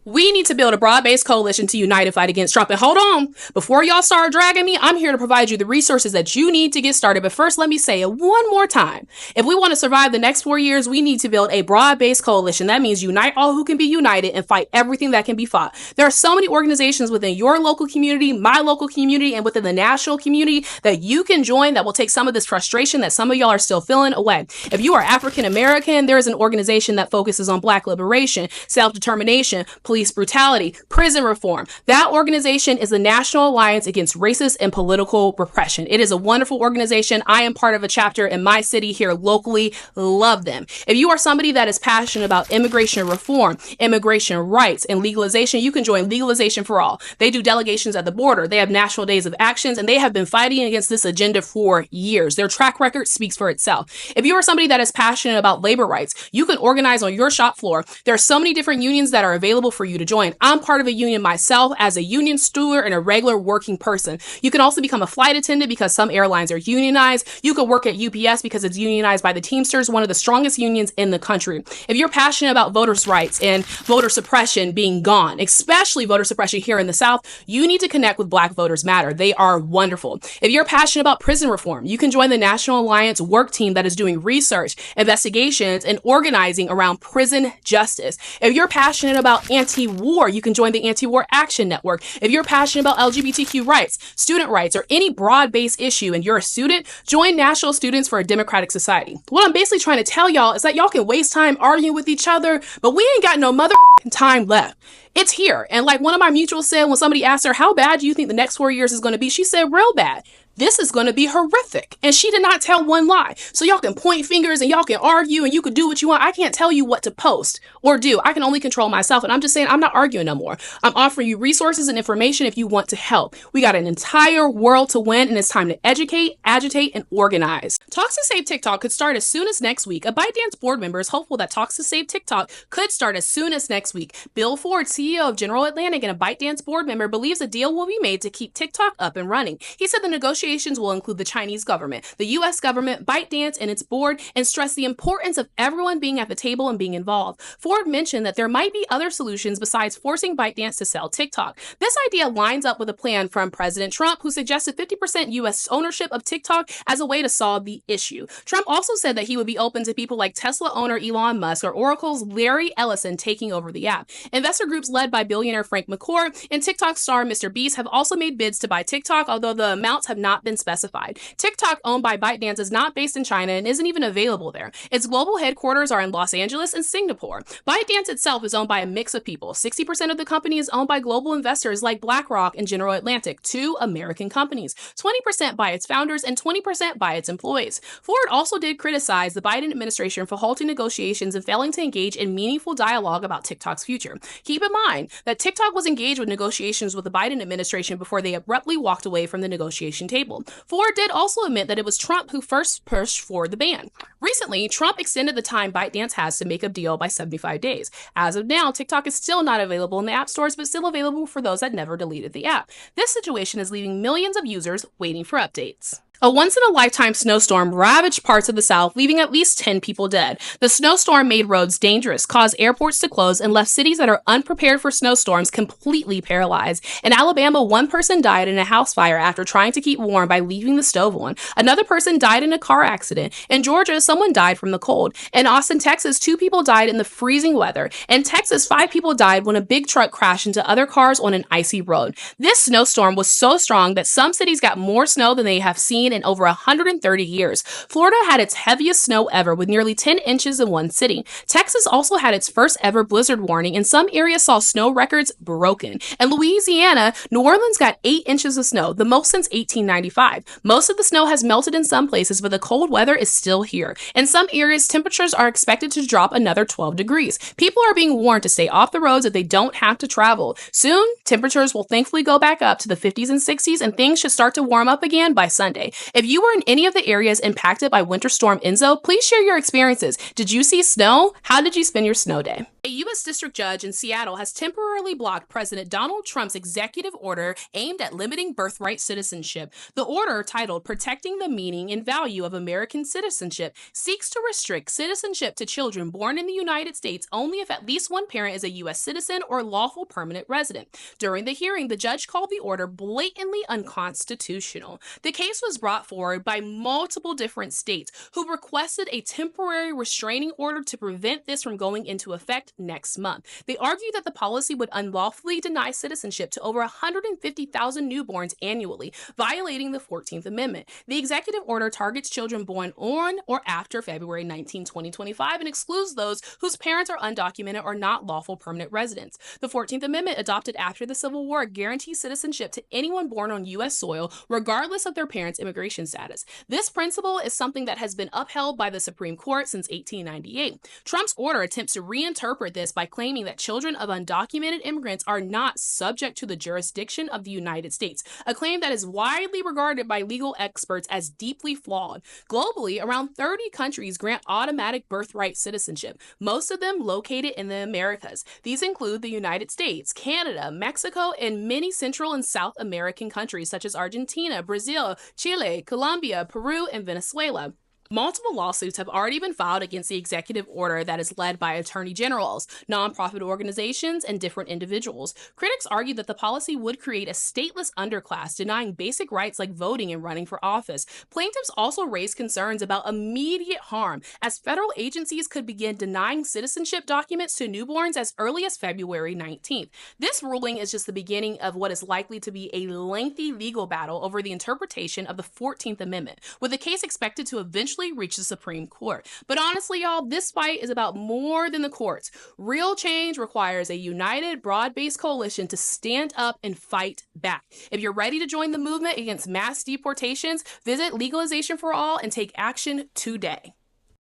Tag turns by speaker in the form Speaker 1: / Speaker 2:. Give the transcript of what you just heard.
Speaker 1: We need to build a broad-based coalition to unite and fight against Trump. And hold on, before y'all start dragging me, I'm here to provide you the resources that you need to get started. But first, let me say it one more time. If we want to survive the next 4 years, we need to build a broad-based coalition. That means unite all who can be united and fight everything that can be fought. There are so many organizations within your local community, my local community, and within the national community that you can join that will take some of this frustration that some of y'all are still feeling away. If you are African American, there is an organization that focuses on Black liberation, self-determination, police brutality, prison reform. That organization is the National Alliance Against Racist and Political Repression. It is a wonderful organization. I am part of a chapter in my city here locally. Love them. If you are somebody that is passionate about immigration reform, immigration rights, and legalization, you can join Legalization for All. They do delegations at the border. They have national days of actions, and they have been fighting against this agenda for years. Their track record speaks for itself. If you are somebody that is passionate about labor rights, you can organize on your shop floor. There are so many different unions that are available for you to join. I'm part of a union myself as a union steward and a regular working person. You can also become a flight attendant because some airlines are unionized. You can work at UPS because it's unionized by the Teamsters, one of the strongest unions in the country. If you're passionate about voters' rights and voter suppression being gone, especially voter suppression here in the South, you need to connect with Black Voters Matter. They are wonderful. If you're passionate about prison reform, you can join the National Alliance work team that is doing research, investigations, and organizing around prison justice. If you're passionate about anti-war, you can join the Anti-War Action Network. If you're passionate about LGBTQ rights, student rights, or any broad-based issue and you're a student, join National Students for a Democratic Society. What I'm basically trying to tell y'all is that y'all can waste time arguing with each other, but we ain't got no time left. It's here. And like one of my mutuals said when somebody asked her, how bad do you think the next 4 years is going to be? She said, real bad. This is going to be horrific. And she did not tell one lie. So y'all can point fingers and y'all can argue and you can do what you want. I can't tell you what to post or do. I can only control myself. And I'm just saying, I'm not arguing no more. I'm offering you resources and information if you want to help. We got an entire world to win, and it's time to educate, agitate, and organize. Talks to Save TikTok could start as soon as next week. A ByteDance board member is hopeful that Talks to Save TikTok could start as soon as next week. Bill Ford, CEO of General Atlantic and a ByteDance board member, believes a deal will be made to keep TikTok up and running. He said the negotiations will include the Chinese government, the U.S. government, ByteDance, and its board, and stress the importance of everyone being at the table and being involved. Ford mentioned that there might be other solutions besides forcing ByteDance to sell TikTok. This idea lines up with a plan from President Trump, who suggested 50% U.S. ownership of TikTok as a way to solve the issue. Trump also said that he would be open to people like Tesla owner Elon Musk or Oracle's Larry Ellison taking over the app. Investor groups led by billionaire Frank McCourt and TikTok star Mr. Beast have also made bids to buy TikTok, although the amounts have not been specified. TikTok, owned by ByteDance, is not based in China and isn't even available there. Its global headquarters are in Los Angeles and Singapore. ByteDance itself is owned by a mix of people. 60% of the company is owned by global investors like BlackRock and General Atlantic, two American companies, 20% by its founders and 20% by its employees. Ford also did criticize the Biden administration for halting negotiations and failing to engage in meaningful dialogue about TikTok's future. Keep in mind that TikTok was engaged with negotiations with the Biden administration before they abruptly walked away from the negotiation table. Ford did also admit that it was Trump who first pushed for the ban. Recently, Trump extended the time ByteDance has to make a deal by 75 days. As of now, TikTok is still not available in the app stores, but still available for those that never deleted the app. This situation is leaving millions of users waiting for updates. A once-in-a-lifetime snowstorm ravaged parts of the South, leaving at least 10 people dead. The snowstorm made roads dangerous, caused airports to close, and left cities that are unprepared for snowstorms completely paralyzed. In Alabama, one person died in a house fire after trying to keep warm by leaving the stove on. Another person died in a car accident. In Georgia, someone died from the cold. In Austin, Texas, 2 people died in the freezing weather. In Texas, 5 people died when a big truck crashed into other cars on an icy road. This snowstorm was so strong that some cities got more snow than they have seen in over 130 years. Florida had its heaviest snow ever with nearly 10 inches in one city. Texas also had its first ever blizzard warning, and some areas saw snow records broken. In Louisiana, New Orleans got 8 inches of snow, the most since 1895. Most of the snow has melted in some places, but the cold weather is still here. In some areas, temperatures are expected to drop another 12 degrees. People are being warned to stay off the roads if they don't have to travel. Soon, temperatures will thankfully go back up to the 50s and 60s, and things should start to warm up again by Sunday. If you were in any of the areas impacted by Winter Storm Enzo, please share your experiences. Did you see snow? How did you spend your snow day? A U.S. district judge in Seattle has temporarily blocked President Donald Trump's executive order aimed at limiting birthright citizenship. The order, titled Protecting the Meaning and Value of American Citizenship, seeks to restrict citizenship to children born in the United States only if at least one parent is a U.S. citizen or lawful permanent resident. During the hearing, the judge called the order blatantly unconstitutional. The case was brought forward by multiple different states who requested a temporary restraining order to prevent this from going into effect next month. They argued that the policy would unlawfully deny citizenship to over 150,000 newborns annually, violating the 14th Amendment. The executive order targets children born on or after February 19, 2025, and excludes those whose parents are undocumented or not lawful permanent residents. The 14th Amendment, adopted after the Civil War, guarantees citizenship to anyone born on U.S. soil, regardless of their parents' immigration status. This principle is something that has been upheld by the Supreme Court since 1898. Trump's order attempts to reinterpret this by claiming that children of undocumented immigrants are not subject to the jurisdiction of the United States, a claim that is widely regarded by legal experts as deeply flawed. Globally, around 30 countries grant automatic birthright citizenship, most of them located in the Americas. These include the United States, Canada, Mexico, and many Central and South American countries such as Argentina, Brazil, Chile, Colombia, Peru, and Venezuela. Multiple lawsuits have already been filed against the executive order that is led by attorney generals, nonprofit organizations, and different individuals. Critics argue that the policy would create a stateless underclass, denying basic rights like voting and running for office. Plaintiffs also raised concerns about immediate harm, as federal agencies could begin denying citizenship documents to newborns as early as February 19th. This ruling is just the beginning of what is likely to be a lengthy legal battle over the interpretation of the 14th Amendment, with the case expected to eventually reach the Supreme Court. But honestly, y'all, this fight is about more than the courts. Real change requires a united, broad-based coalition to stand up and fight back. If you're ready to join the movement against mass deportations, visit Legalization for All and take action today.